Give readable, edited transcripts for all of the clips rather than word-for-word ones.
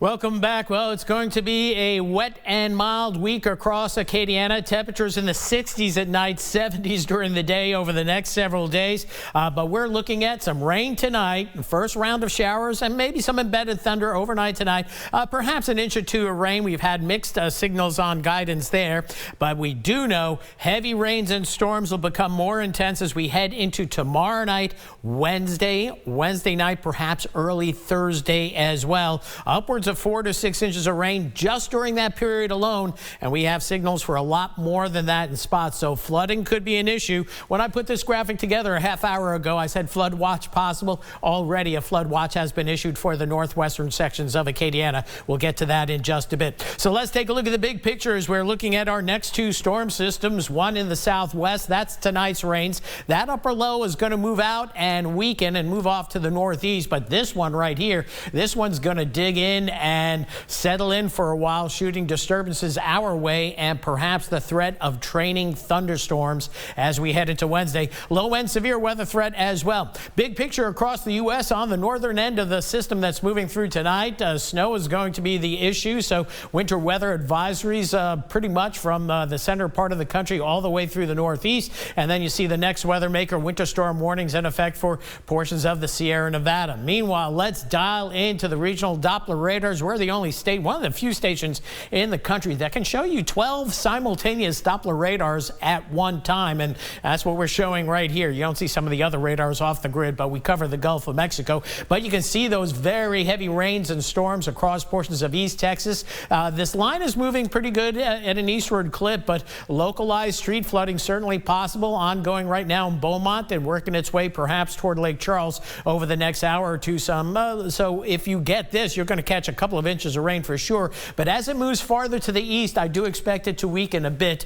Welcome back. Well, it's going to be a wet and mild week across Acadiana. Temperatures in the 60s at night, 70s during the day over the next several days. But we're looking at some rain tonight, first round of showers, and maybe some embedded thunder overnight tonight. Perhaps an inch or two of rain. We've had mixed signals on guidance there, but we do know heavy rains and storms will become more intense as we head into tomorrow night, Wednesday night, perhaps early Thursday as well. Upwards of 4 to 6 inches of rain just during that period alone, and we have signals for a lot more than that in spots, so flooding could be an issue. When I put this graphic together a half hour ago, I said flood watch possible. Already a flood watch has been issued for the northwestern sections of Acadiana. We'll get to that in just a bit. So let's take a look at the big picture as we're looking at our next two storm systems, one in the southwest. That's tonight's rains. That upper low is going to move out and weaken and move off to the northeast, but this one right here, this one's going to dig in and settle in for a while, shooting disturbances our way and perhaps the threat of training thunderstorms as we head into Wednesday. Low-end severe weather threat as well. Big picture across the U.S. on the northern end of the system that's moving through tonight. Snow is going to be the issue, so winter weather advisories pretty much from the center part of the country all the way through the northeast. And then you see the next weather maker, winter storm warnings in effect for portions of the Sierra Nevada. Meanwhile, let's dial into the regional Doppler radars. We're the only state, one of the few stations in the country that can show you 12 simultaneous Doppler radars at one time, and that's what we're showing right here. You don't see some of the other radars off the grid, but we cover the Gulf of Mexico. But you can see those very heavy rains and storms across portions of East Texas. This line is moving pretty good at an eastward clip, but localized street flooding certainly possible, ongoing right now in Beaumont and working its way perhaps toward Lake Charles over the next hour or two. So if you get this, you're going to catch a couple of inches of rain for sure, but as it moves farther to the east, I do expect it to weaken a bit.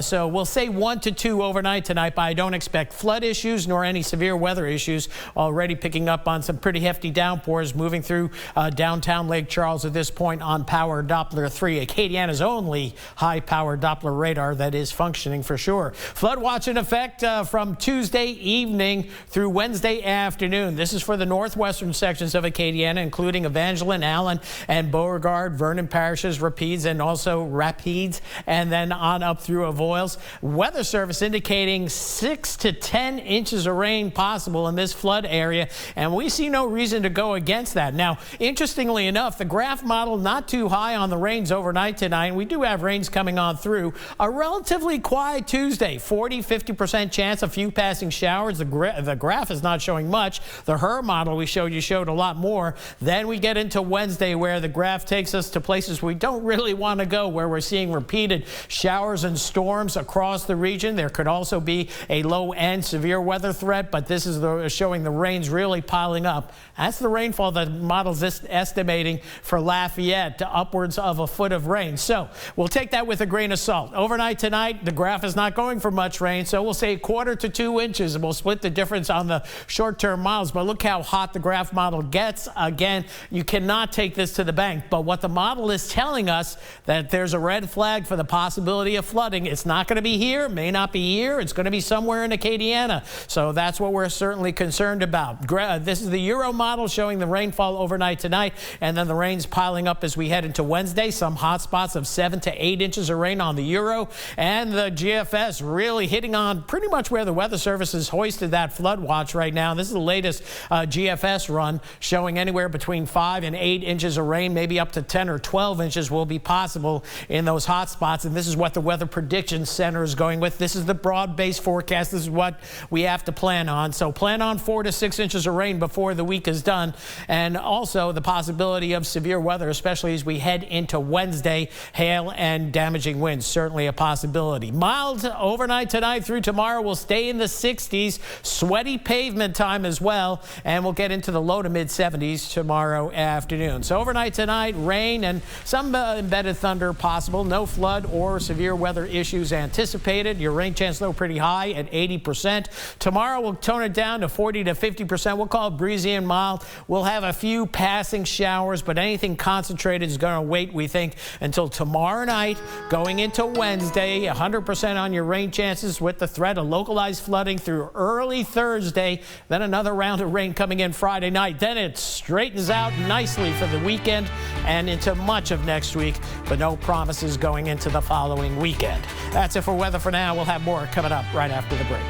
So we'll say 1 to 2 overnight tonight, but I don't expect flood issues nor any severe weather issues. Already picking up on some pretty hefty downpours moving through downtown Lake Charles at this point on Power Doppler 3, Acadiana's only high-power Doppler radar that is functioning for sure. Flood watch in effect from Tuesday evening through Wednesday afternoon. This is for the northwestern sections of Acadiana, including Evangeline, Allen, and Beauregard, Vernon parishes, Rapides, and then on up through Avoyelles. Weather Service indicating 6 to 10 inches of rain possible in this flood area, and we see no reason to go against that. Now, interestingly enough, the graph model not too high on the rains overnight tonight, and we do have rains coming on through. A relatively quiet Tuesday, 40-50% chance, a few passing showers. The graph is not showing much. The HER model we showed you showed a lot more. Then we get into Wednesday where the graph takes us to places we don't really want to go, where we're seeing repeated showers and storms across the region. There could also be a low-end severe weather threat, but this is showing the rains really piling up. That's the rainfall that model's estimating for Lafayette, to upwards of a foot of rain. So we'll take that with a grain of salt. Overnight tonight, the graph is not going for much rain, so we'll say 1/4 to 2 inches, and we'll split the difference on the short-term miles. But look how hot the graph model gets. Again, you cannot take this to the bank, but what the model is telling us, that there's a red flag for the possibility of flooding. It's not going to be here, may not be here, it's going to be somewhere in Acadiana. So that's what we're certainly concerned about. This is the Euro model showing the rainfall overnight tonight, and then the rains piling up as we head into Wednesday. Some hot spots of 7 to 8 inches of rain on the Euro, and the GFS really hitting on pretty much where the Weather Service has hoisted that flood watch right now. This is the latest GFS run, showing anywhere between 5 and 8 inches of rain, maybe up to 10 or 12 inches will be possible in those hot spots. And this is what the Weather Prediction Center is going with. This is the broad-based forecast. This is what we have to plan on. So plan on 4 to 6 inches of rain before the week is done. And also the possibility of severe weather, especially as we head into Wednesday. Hail and damaging winds, certainly a possibility. Mild overnight tonight through tomorrow will stay in the 60s. Sweaty pavement time as well. And we'll get into the low to mid 70s tomorrow afternoon. So overnight tonight, rain and some embedded thunder possible. No flood or severe weather issues anticipated. Your rain chance, though, pretty high at 80%. Tomorrow, we'll tone it down to 40 to 50%. We'll call it breezy and mild. We'll have a few passing showers, but anything concentrated is going to wait, we think, until tomorrow night. Going into Wednesday, 100% on your rain chances with the threat of localized flooding through early Thursday. Then another round of rain coming in Friday night. Then it straightens out nicely for the week. weekend and into much of next week, but no promises going into the following weekend. That's it for weather for now. We'll have more coming up right after the break.